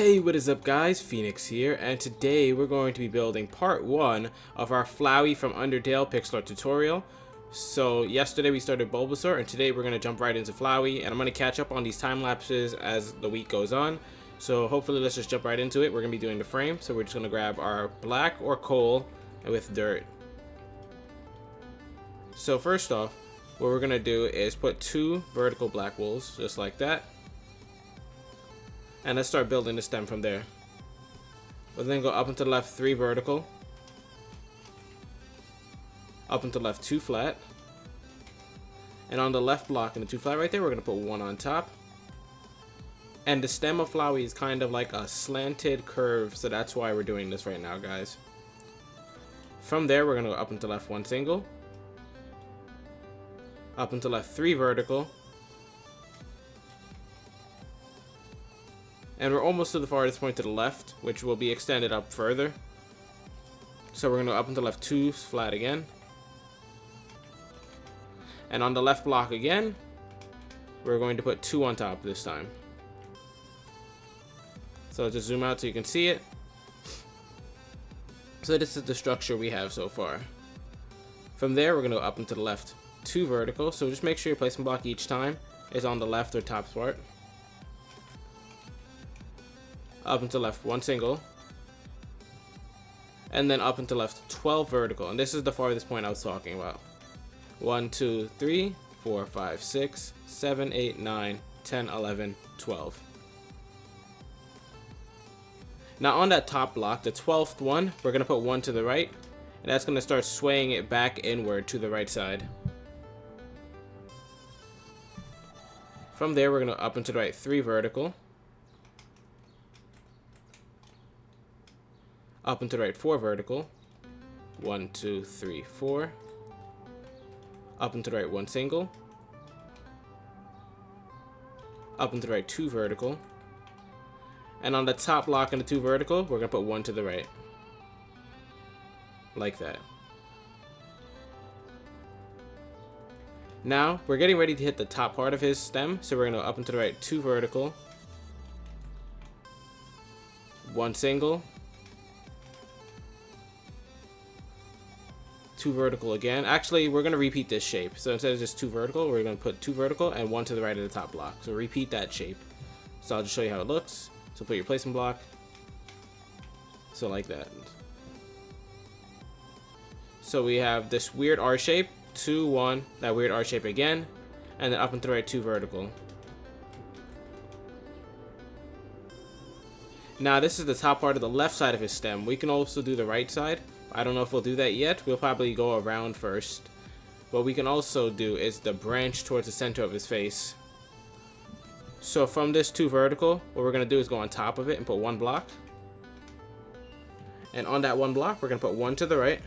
Hey, what is up guys, Phoenix here, and today we're going to be building part 1 of our Flowey from Undertale pixel art tutorial. So yesterday we started Bulbasaur, and today we're going to jump right into Flowey, and I'm going to catch up on these time lapses as the week goes on. So hopefully let's just jump right into it. We're going to be doing the frame, so we're just going to grab our black or coal with dirt. So first off, what we're going to do is put 2 vertical black wools, just like that. And let's start building the stem from there. We'll then go up and to the left 3 vertical. Up and to the left 2 flat. And on the left block in the 2 flat right there, we're going to put 1 on top. And the stem of Flowey is kind of like a slanted curve, so that's why we're doing this right now, guys. From there, we're going to go up and to the left 1 single. Up and to the left 3 vertical. And we're almost to the farthest point to the left, which will be extended up further. So we're going to go up and to the left 2 flat again. And on the left block again, we're going to put 2 on top this time. So just zoom out so you can see it. So this is the structure we have so far. From there, we're going to go up and to the left 2 vertical. So just make sure your placement block each time is on the left or top part. Up and to the left 1 single, and then up and to the left 12 vertical, and this is the farthest point I was talking about. 1 2 3 4 5 6 7 8 9 10 11 12. Now on that top block, the 12th one, we're going to put 1 to the right, and that's going to start swaying it back inward to the right side. From there, we're going to up and to the right 3 vertical. Up and to the right 4 vertical. 1 2 3 4. Up and to the right 1 single. Up and to the right 2 vertical. And on the top block and the 2 vertical, we're going to put 1 to the right. Like that. Now, we're getting ready to hit the top part of his stem, so we're going to go up and to the right 2 vertical. 1 single. 2 vertical again. Actually, we're going to repeat this shape. So instead of just 2 vertical, we're going to put 2 vertical and 1 to the right of the top block. So repeat that shape. So I'll just show you how it looks. So put your placement block. So like that. So we have this weird R shape. 2, 1. That weird R shape again. And then up and to the right 2 vertical. Now this is the top part of the left side of his stem. We can also do the right side. I don't know if we'll do that yet. We'll probably go around first. What we can also do is the branch towards the center of his face. So from this 2 vertical, what we're going to do is go on top of it and put 1 block. And on that 1 block, we're going to put 1 to the right.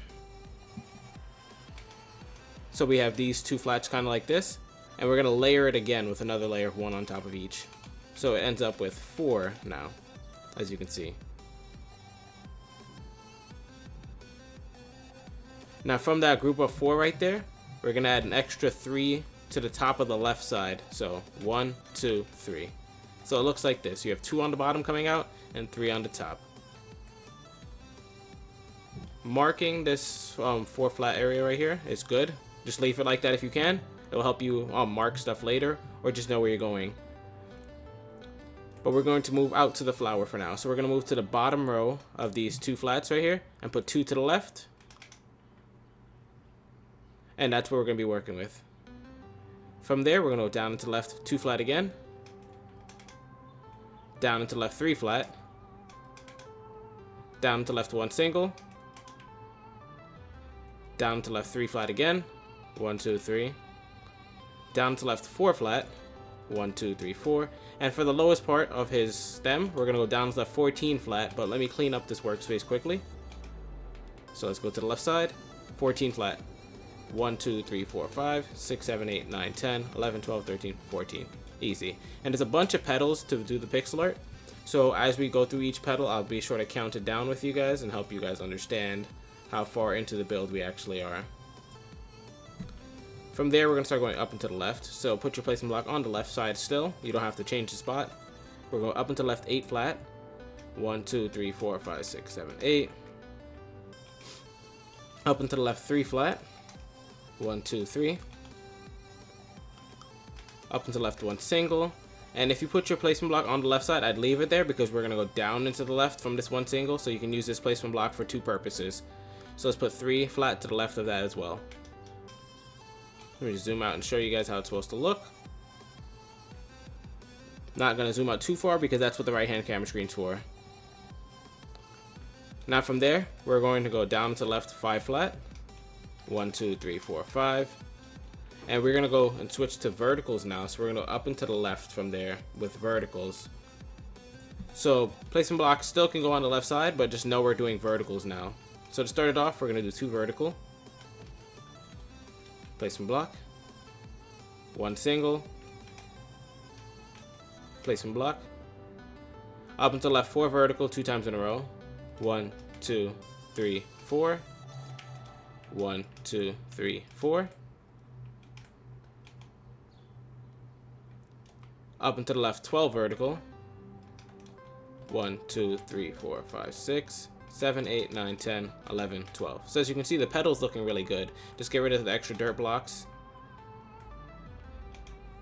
So we have these 2 flats kind of like this. And we're going to layer it again with another layer of 1 on top of each. So it ends up with 4 now, as you can see. Now from that group of 4 right there, we're going to add an extra 3 to the top of the left side. So 1, 2, 3. So it looks like this. You have 2 on the bottom coming out and 3 on the top. Marking this 4 flat area right here is good. Just leave it like that if you can. It will help you mark stuff later or just know where you're going. But we're going to move out to the flower for now. So we're going to move to the bottom row of these 2 flats right here and put 2 to the left. And that's what we're going to be working with. From there, we're going to go down into left 2 flat again. Down into left 3 flat. Down to left 1 single. Down to left 3 flat again. 1, 2, 3. Down to left 4 flat. 1, 2, 3, 4. And for the lowest part of his stem, we're going to go down to left 14 flat. But let me clean up this workspace quickly. So let's go to the left side. 14 flat. 1, 2, 3, 4, 5, 6, 7, 8, 9, 10, 11, 12, 13, 14. Easy. And there's a bunch of petals to do the pixel art. So as we go through each petal, I'll be sure to count it down with you guys and help you guys understand how far into the build we actually are. From there, we're going to start going up and to the left. So put your placement block on the left side still. You don't have to change the spot. We're going up and to left 8 flat. 1, 2, 3, 4, 5, 6, 7, 8. Up and to the left 3 flat. 1, 2, 3. Up and to the left 1 single. And if you put your placement block on the left side, I'd leave it there because we're going to go down into the left from this 1 single. So you can use this placement block for 2 purposes. So let's put 3 flat to the left of that as well. Let me just zoom out and show you guys how it's supposed to look. Not going to zoom out too far because that's what the right hand camera screen's for. Now from there, we're going to go down to the left 5 flat. 1, 2, 3, 4, 5. And we're going to go and switch to verticals now. So we're going to go up and to the left from there with verticals. So placement blocks still can go on the left side, but just know we're doing verticals now. So to start it off, we're going to do 2 vertical. Placement block. 1 single. Placement block. Up and to the left 4 vertical 2 times in a row. 1, 2, 3, 4. 1, 2, 3, 4. Up and to the left 12 vertical. 1, 2, 3, 4, 5, 6, 7, 8, 9, 10, 11, 12. So as you can see, the pedal's looking really good. Just get rid of the extra dirt blocks.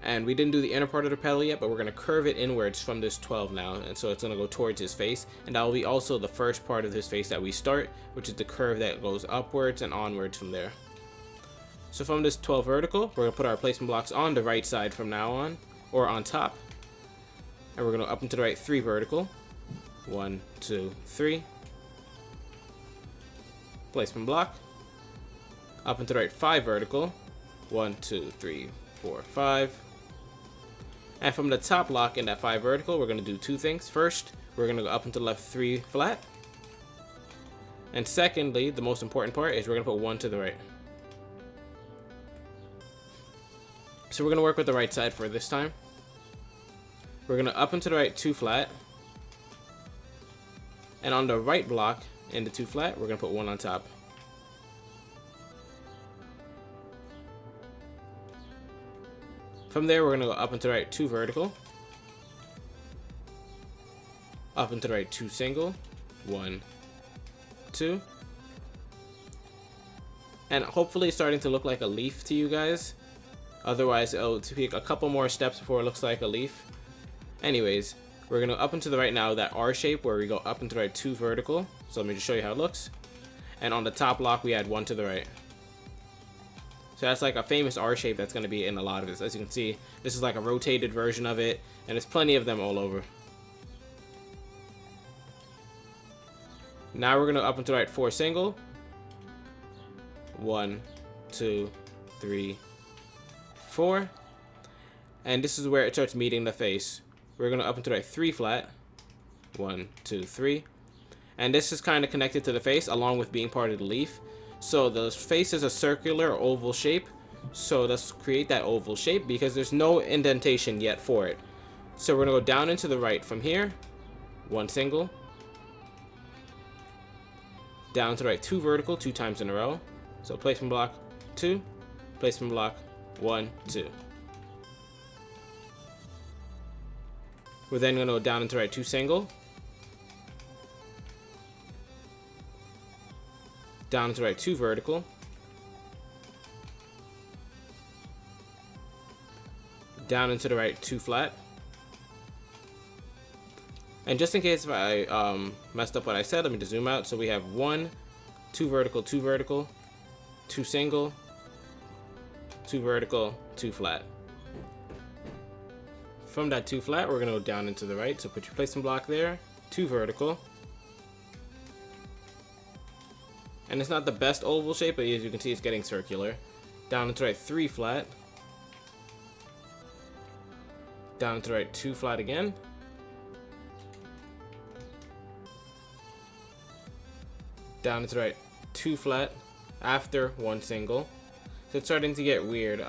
And we didn't do the inner part of the pedal yet, but we're going to curve it inwards from this 12 now. And so it's going to go towards his face. And that will be also the first part of his face that we start, which is the curve that goes upwards and onwards from there. So from this 12 vertical, we're going to put our placement blocks on the right side from now on, or on top. And we're going to up and to the right 3 vertical. 1, 2, 3. Placement block. Up and to the right 5 vertical. 1, 2, 3, 4, 5. And from the top block in that 5 vertical, we're going to do 2 things. First, we're going to go up and to the left 3 flat. And secondly, the most important part is we're going to put 1 to the right. So we're going to work with the right side for this time. We're going to up and to the right 2 flat. And on the right block in the 2 flat, we're going to put 1 on top. From there, we're going to go up and to the right 2 vertical. Up and to the right 2 single. 1, 2. And hopefully it's starting to look like a leaf to you guys. Otherwise, it'll take a couple more steps before it looks like a leaf. Anyways, we're going to up and to the right now, that R shape where we go up and to the right 2 vertical. So let me just show you how it looks. And on the top block, we add 1 to the right. So that's like a famous R shape that's going to be in a lot of this. As you can see, this is like a rotated version of it, and there's plenty of them all over. Now we're going to up and to the right 4 single. 1, 2, 3, 4. And this is where it starts meeting the face. We're going to up and to the right 3 flat. 1, 2, 3. And this is kind of connected to the face along with being part of the leaf. So the face is a circular or oval shape. So let's create that oval shape because there's no indentation yet for it. So we're going to go down into the right from here. 1 single. Down to the right 2 vertical 2 times in a row. So placement block 2. Placement block 1, 2. We're then going to go down into the right 2 single. Down to the right 2 vertical. Down into the right 2 flat. And just in case if I messed up what I said, let me just zoom out. So we have 1, 2 vertical, 2 vertical, 2 single, 2 vertical, 2 flat. From that 2 flat, we're going to go down into the right. So put your placement block there, 2 vertical. And it's not the best oval shape, but as you can see, it's getting circular. Down into the right 3 flat. Down into the right 2 flat again. Down into the right 2 flat after 1 single. So it's starting to get weird.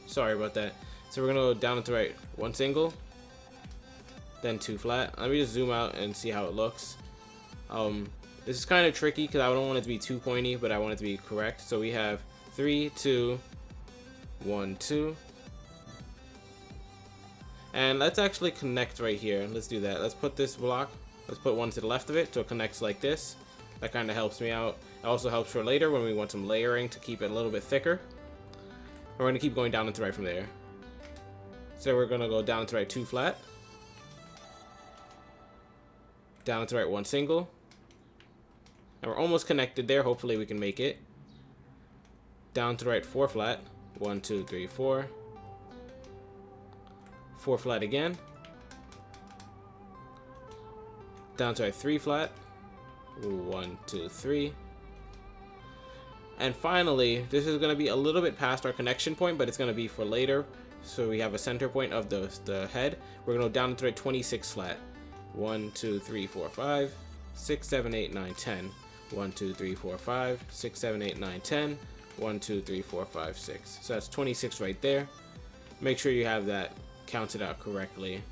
Sorry about that. So we're gonna go down into the right 1 single, then 2 flat. Let me just zoom out and see how it looks. This is kind of tricky because I don't want it to be too pointy, but I want it to be correct. So we have 3, 2, 1, 2. And let's actually connect right here. Let's do that. Let's put this block Let's put one to the left of it so it connects like this. That kind of helps me out. It also helps for later when we want some layering to keep it a little bit thicker. We're going to keep going down and to right from there. So we're going to go down and to right 2 flat. Down and to right 1 single. And we're almost connected there. Hopefully we can make it. Down to the right 4 flat. 1, 2, 3, 4. 4 flat again. Down to right 3 flat. 1, 2, 3. And finally, this is going to be a little bit past our connection point, but it's going to be for later. So we have a center point of the head. We're going to go down to right 26 flat. 1, 2, 3, 4, 5, 6, 7, 8, 9, 10. 1, 2, 3, 4, 5, 6, 7, 8, 9, 10. 1, 2, 3, 4, 5, 6. So that's 26 right there. Make sure you have that counted out correctly.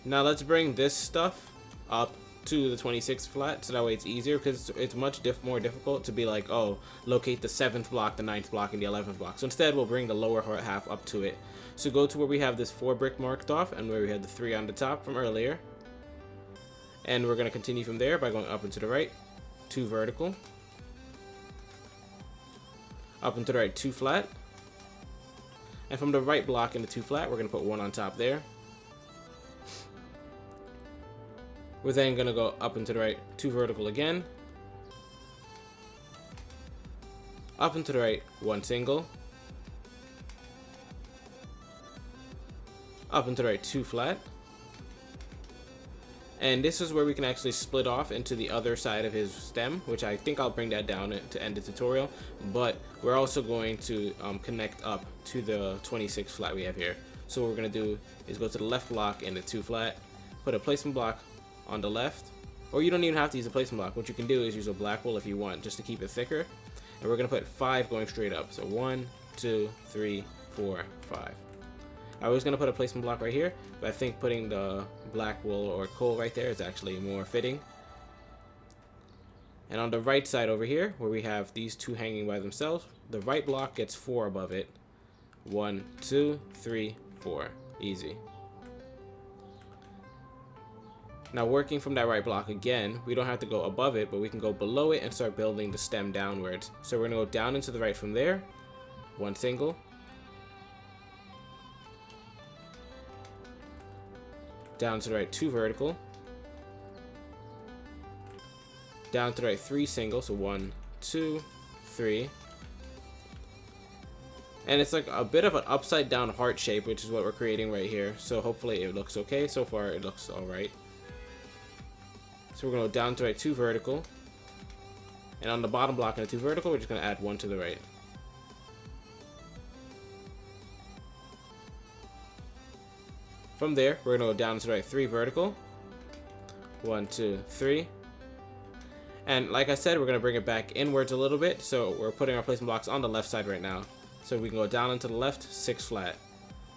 Now let's bring this stuff up to the 26th flat, so that way it's easier, because it's much more difficult to be like, oh, locate the 7th block, the 9th block, and the 11th block. So instead we'll bring the lower half up to it. So go to where we have this 4 brick marked off and where we had the 3 on the top from earlier, and we're going to continue from there by going up and to the right 2 vertical, up and to the right 2 flat, and from the right block in the 2 flat we're going to put 1 on top there. We're then going to go up and to the right 2 vertical again, up and to the right 1 single, up and to the right 2 flat, and this is where we can actually split off into the other side of his stem, which I think I'll bring that down to end the tutorial. But we're also going to connect up to the 26 flat we have here. So what we're going to do is go to the left block in the 2 flat, put a placement block on the left, or you don't even have to use a placement block. What you can do is use a black wool if you want, just to keep it thicker. And we're going to put 5 going straight up. So 1, 2, 3, 4, 5. I was going to put a placement block right here, but I think putting the black wool or coal right there is actually more fitting. And on the right side over here, where we have these 2 hanging by themselves, the right block gets 4 above it. 1, 2, 3, 4. Easy. Now working from that right block again, we don't have to go above it, but we can go below it and start building the stem downwards. So we're going to go down into the right from there, 1 single, down to the right 2 vertical, down to the right 3 single, so 1, 2, 3. And it's like a bit of an upside down heart shape, which is what we're creating right here. So hopefully it looks okay. So far it looks alright. So we're going to go down to right 2 vertical. And on the bottom block in the 2 vertical, we're just going to add 1 to the right. From there, we're going to go down to right 3 vertical. 1, 2, 3. And like I said, we're going to bring it back inwards a little bit. So we're putting our placement blocks on the left side right now. So we can go down into the left, 6 flat.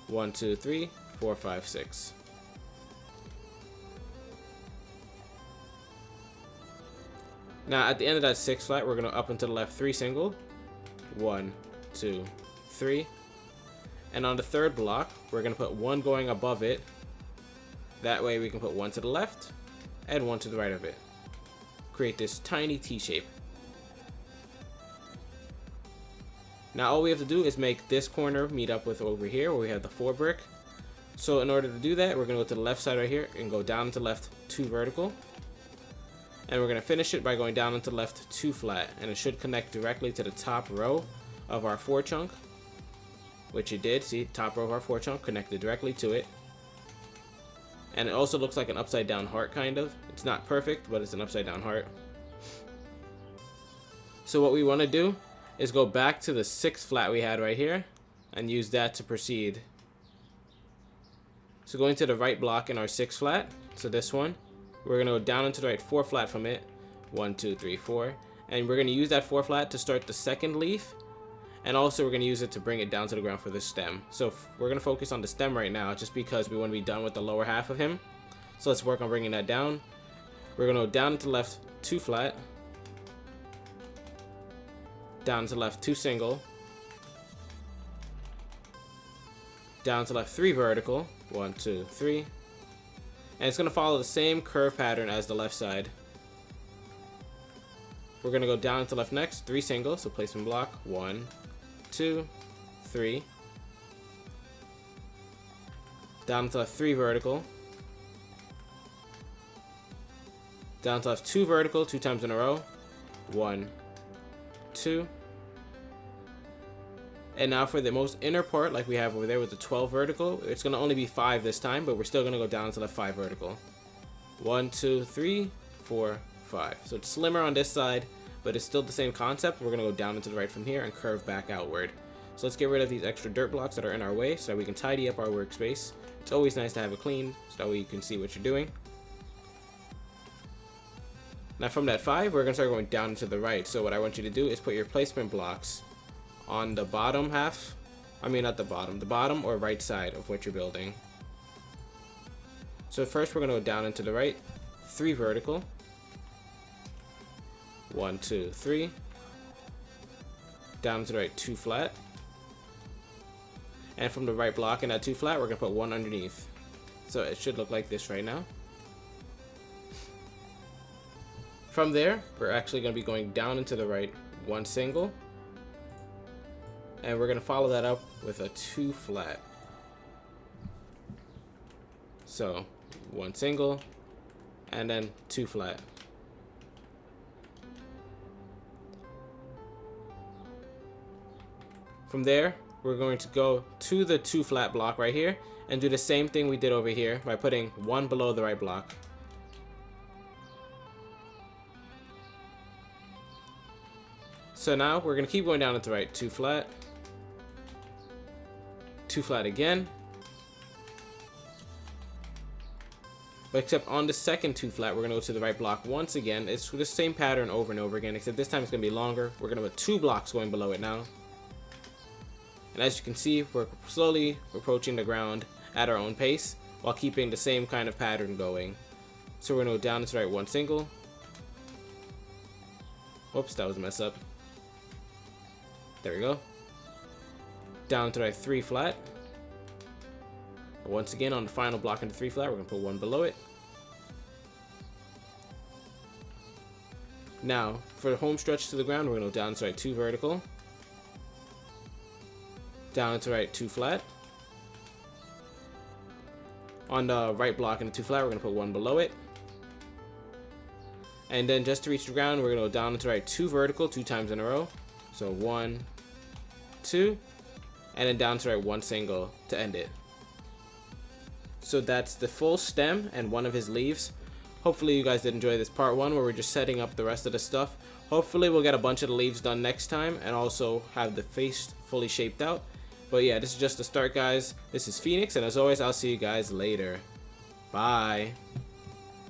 1, 2, 3, 4, 5, 6. Now at the end of that 6 flat, we're going to up into the left 3 single. 1, 2, 3. And on the 3rd block, we're going to put 1 going above it. That way we can put 1 to the left and 1 to the right of it. Create this tiny T shape. Now all we have to do is make this corner meet up with over here where we have the 4 brick. So in order to do that, we're going to go to the left side right here and go down into left 2 vertical. And we're going to finish it by going down into left 2 flat. And it should connect directly to the top row of our 4 chunk. Which it did. See, top row of our 4 chunk connected directly to it. And it also looks like an upside down heart kind of. It's not perfect, but it's an upside down heart. So what we want to do is go back to the 6th flat we had right here and use that to proceed. So going to the right block in our 6th flat, so this one, we're going to go down into the right 4 flat from it. 1, 2, 3, 4. And we're going to use that 4 flat to start the 2nd leaf. And also we're going to use it to bring it down to the ground for the stem. So we're going to focus on the stem right now just because we want to be done with the lower half of him. So let's work on bringing that down. We're going to go down to the left 2 flat. Down to left 2 single. Down to left 3 vertical. 1, 2, 3. And it's going to follow the same curve pattern as the left side. We're going to go down to left next, 3 single, so placement block, 1, 2, 3. Down to left, 3 vertical. Down to left, 2 vertical, 2 times in a row, 1, 2. And now for the most inner part, like we have over there with the 12 vertical, it's going to only be 5 this time, but we're still going to go down to left 5 vertical. 1, 2, 3, 4, 5. So it's slimmer on this side, but it's still the same concept. We're going to go down into the right from here and curve back outward. So let's get rid of these extra dirt blocks that are in our way so that we can tidy up our workspace. It's always nice to have it clean so that way you can see what you're doing. Now from that 5, we're going to start going down into the right. So what I want you to do is put your placement blocks on the bottom half. I mean not the bottom or right side of what you're building. So first we're going to go down into the right, 3 vertical. 1, 2, 3. Down to the right, 2 flat. And from the right block in that 2 flat, we're going to put 1 underneath. So it should look like this right now. From there, we're actually going to be going down into the right, 1 single. And we're going to follow that up with a 2 flat. So 1 single and then 2 flat. From there, we're going to go to the 2 flat block right here and do the same thing we did over here by putting 1 below the right block. So now we're going to keep going down into the right, 2 flat, 2 flat again. But except on the second 2 flat, we're going to go to the right block once again. It's the same pattern over and over again, except this time it's going to be longer. We're going to put 2 blocks going below it now. And as you can see, we're slowly approaching the ground at our own pace while keeping the same kind of pattern going. So we're going to go down into the right, 1 single. Whoops, that was a mess up. There we go. Down to the right, 3 flat. Once again, on the final block into 3 flat, we're going to put 1 below it. Now, for the home stretch to the ground, we're going to go down to the right, 2 vertical. Down to the right, 2 flat. On the right block into 2 flat, we're going to put 1 below it. And then just to reach the ground, we're going to go down into the right, 2 vertical, 2 times in a row. So 1, 2, and then down to the right, 1 single to end it. So that's the full stem and one of his leaves. Hopefully you guys did enjoy this part 1 where we're just setting up the rest of the stuff. Hopefully we'll get a bunch of the leaves done next time and also have the face fully shaped out. But yeah, this is just the start, guys. This is Phoenix, and as always, I'll see you guys later. Bye.